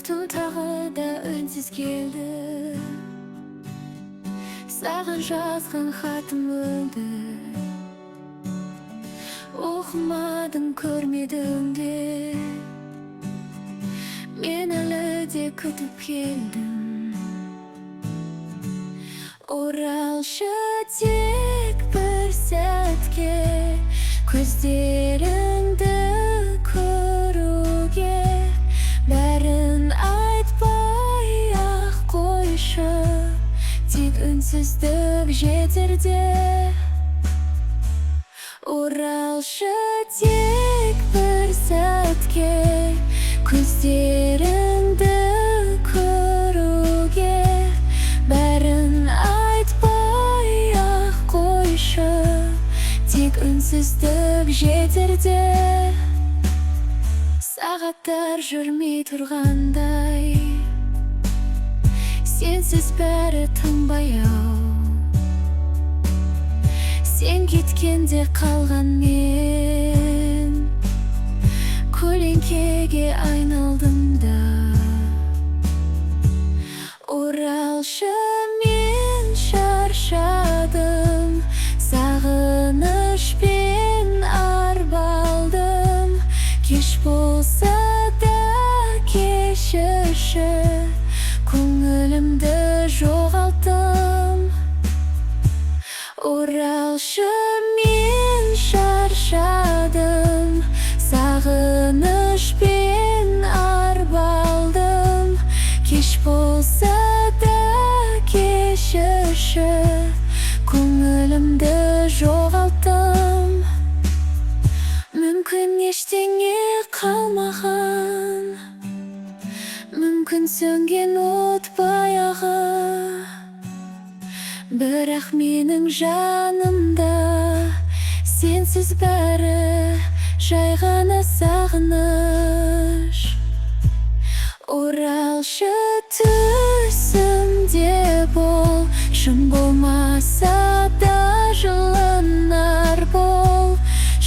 Күту тағы да үнсіз келді. Саған жазған хатым өлді. Оқымадың, көрмедің де. Мен әлі де күтіп келдім. Оралшы тек бір сәтке, көздеріңді көруге. Бәрін айтпай-ақ қойшы, тек үнсіздік жетерде. Оралшы тек бір сәтке, көздеріңді көруге. Бәрін айтпай-ақ қойшы, тек үнсіздік жетерде. Сағаттар жүрмей тұрғандай, сенсіз бәрі тынбай-ау. Сен кеткенде қалған мен көлеңкеге айналдым да. Оралшы, мен шаршадым, сағынышпен арбалдым. Кеш болса да кешірші, көңілімді жоғалттым. Оралшы, мен шаршадым, сағынышпен арбалдым. Кеш болса да кешірші, көңілімді жоғалттым. Мүмкін ештеңе қалмаған, мүмкін сөнген от баяғы. Бірақ менің жанымда сенсіз бәрі жай ғана сағыныш. Оралшы, түсімде бол, шын болмаса да жылынар бол.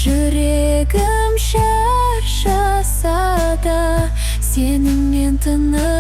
Жүрегім шаршаса да сеніңмен тынып